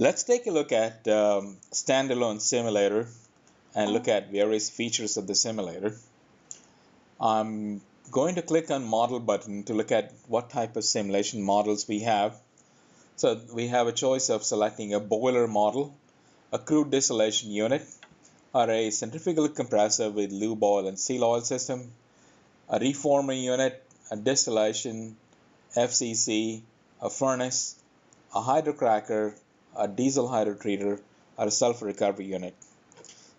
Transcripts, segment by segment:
Let's take a look at standalone simulator and look at various features of the simulator. I'm going to click on model button to look at what type of simulation models we have. So we have a choice of selecting a boiler model, a crude distillation unit, or a centrifugal compressor with lube oil and seal oil system, a reformer unit, a distillation, FCC, a furnace, a hydrocracker, a diesel hydrotreater, or a sulfur recovery unit.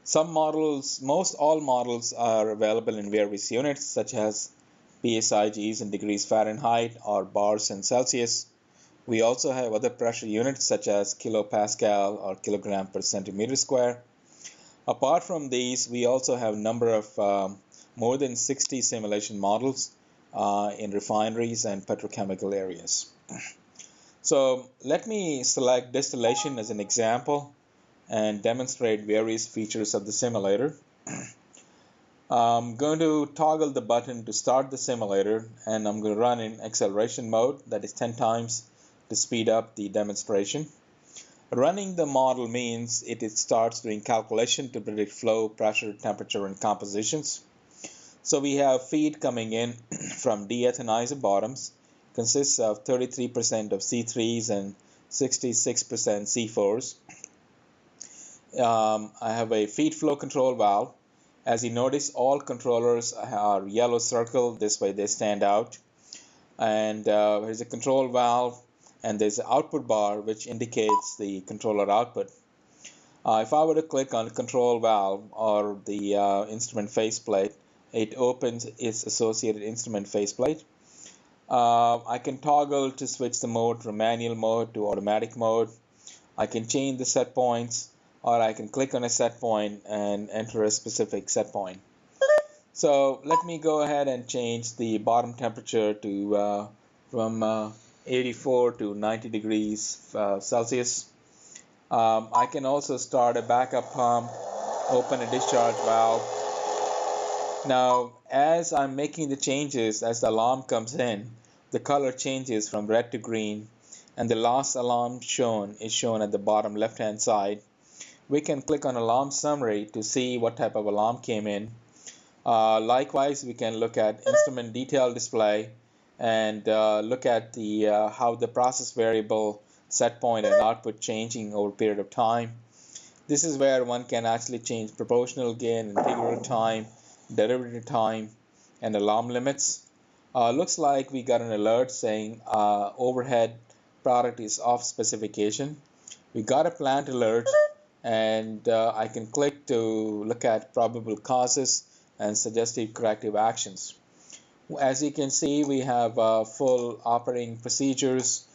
Some models, most all models are available in various units such as PSIGs in degrees Fahrenheit or bars in Celsius. We also have other pressure units such as kilopascal or kilogram per centimeter square. Apart from these, we also have a number of more than 60 simulation models in refineries and petrochemical areas. So let me select distillation as an example and demonstrate various features of the simulator. I'm going to toggle the button to start the simulator, and I'm going to run in acceleration mode, that is 10 times, to speed up the demonstration. Running the model means it starts doing calculation to predict flow, pressure, temperature, and compositions. So we have feed coming in from deethanizer bottoms, consists of 33% of C3s and 66% C4s. I have a feed flow control valve. As you notice, all controllers are yellow circle, this way they stand out. And here's a control valve, and there's an output bar which indicates the controller output. If I were to click on the control valve or the instrument faceplate, it opens its associated instrument faceplate. I can toggle to switch the mode from manual mode to automatic mode. I can change the set points, or I can click on a set point and enter a specific set point. So let me go ahead and change the bottom temperature to from 84 to 90 degrees Celsius. I can also start a backup pump, open a discharge valve. Now, as I'm making the changes, as the alarm comes in, the color changes from red to green, and the last alarm shown is shown at the bottom left-hand side. We can click on Alarm Summary to see what type of alarm came in. Likewise, we can look at Instrument Detail Display and look at how the process variable, set point, and output changing over a period of time. This is where one can actually change proportional gain, integral time, derivative time, and alarm limits. Looks like we got an alert saying overhead product is off specification. We got a plant alert, and I can click to look at probable causes and suggestive corrective actions. As you can see, we have full operating procedures,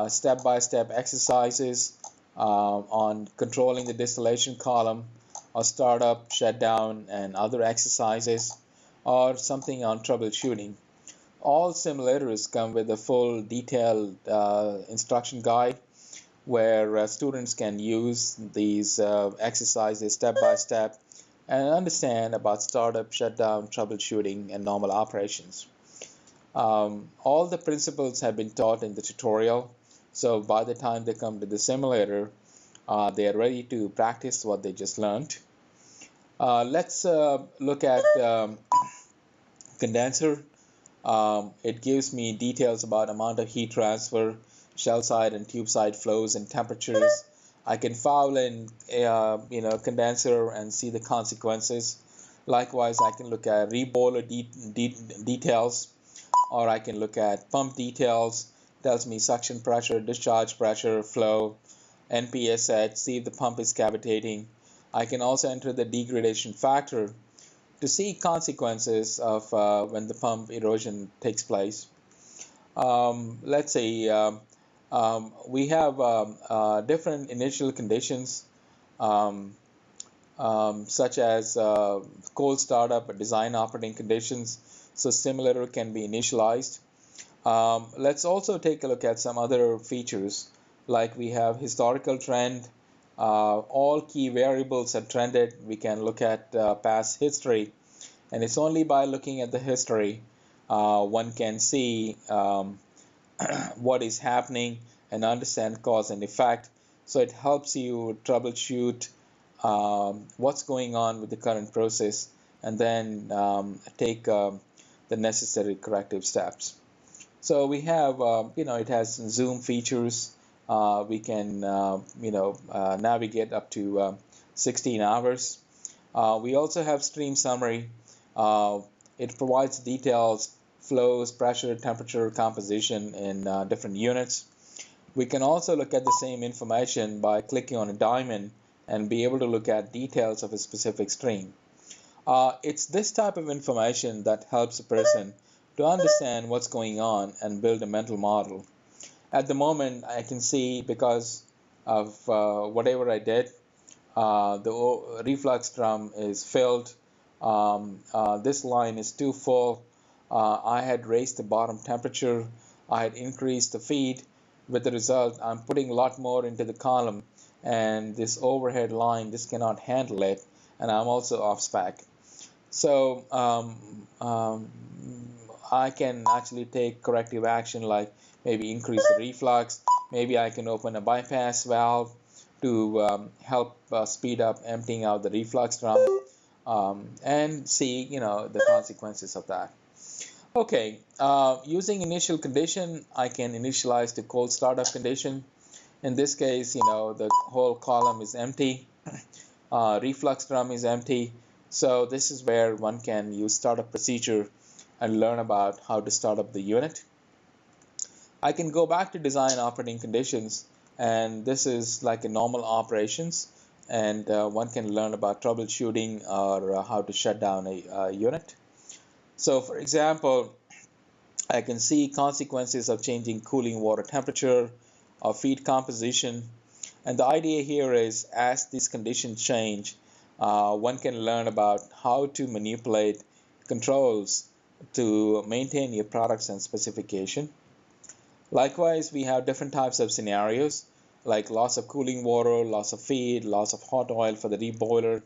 step-by-step exercises on controlling the distillation column, or startup, shutdown, and other exercises, or something on troubleshooting. All simulators come with a full detailed instruction guide where students can use these exercises step by step and understand about startup, shutdown, troubleshooting, and normal operations. All the principles have been taught in the tutorial, so by the time they come to the simulator, they are ready to practice what they just learned. Let's look at condenser. It gives me details about amount of heat transfer, shell side and tube side flows and temperatures. I can foul in condenser and see the consequences. Likewise, I can look at reboiler details, or I can look at pump details. Tells me suction pressure, discharge pressure, flow, NPSH, see if the pump is cavitating. I can also enter the degradation factor to see consequences of when the pump erosion takes place. Let's say we have different initial conditions, such as cold startup or design operating conditions, so simulator can be initialized. Let's also take a look at some other features, like we have historical trend. All key variables are trended. We can look at past history, and it's only by looking at the history one can see what is happening and understand cause and effect. So it helps you troubleshoot what's going on with the current process and then take the necessary corrective steps. So we have, it has zoom features. We can, navigate up to 16 hours. We also have stream summary. Uh, it provides details, flows, pressure, temperature, composition in different units. We can also look at the same information by clicking on a diamond and be able to look at details of a specific stream. It's this type of information that helps a person to understand what's going on and build a mental model. At the moment, I can see because of whatever I did, the reflux drum is filled. This line is too full. I had raised the bottom temperature. I had increased the feed. With the result, I'm putting a lot more into the column, and this overhead line just cannot handle it, and I'm also off spec. So I can actually take corrective action like maybe increase the reflux. Maybe I can open a bypass valve to help speed up emptying out the reflux drum and see, the consequences of that. Okay, using initial condition, I can initialize the cold startup condition. In this case, the whole column is empty. Reflux drum is empty. So this is where one can use startup procedure and learn about how to start up the unit. I can go back to design operating conditions, and this is like a normal operations, and one can learn about troubleshooting or how to shut down a unit. So for example, I can see consequences of changing cooling water temperature or feed composition. And the idea here is as these conditions change, one can learn about how to manipulate controls to maintain your products and specification. Likewise, we have different types of scenarios like loss of cooling water, loss of feed, loss of hot oil for the deboiler,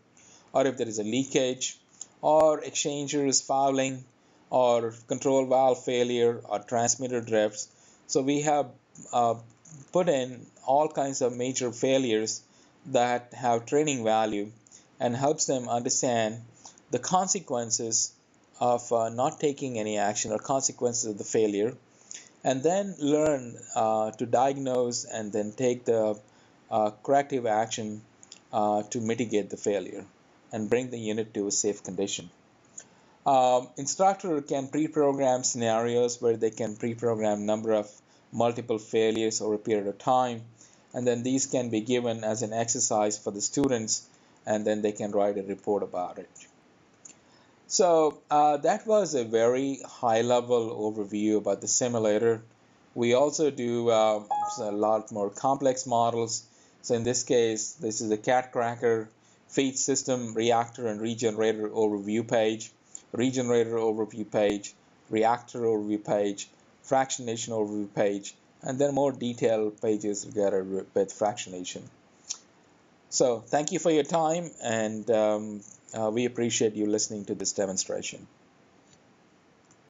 or if there is a leakage, or exchangers fouling, or control valve failure, or transmitter drifts. So we have uh, put in all kinds of major failures that have training value and helps them understand the consequences of not taking any action or consequences of the failure, and then learn to diagnose and then take the corrective action to mitigate the failure and bring the unit to a safe condition. Instructor can pre-program scenarios where they can pre-program number of multiple failures over a period of time, and then these can be given as an exercise for the students, and then they can write a report about it. So that was a very high-level overview about the simulator. We also do a lot more complex models. So in this case, this is the cat cracker feed system, reactor, and regenerator overview page, regenerator overview page, reactor overview page, fractionation overview page, and then more detailed pages together with fractionation. So thank you for your time, and we appreciate you listening to this demonstration.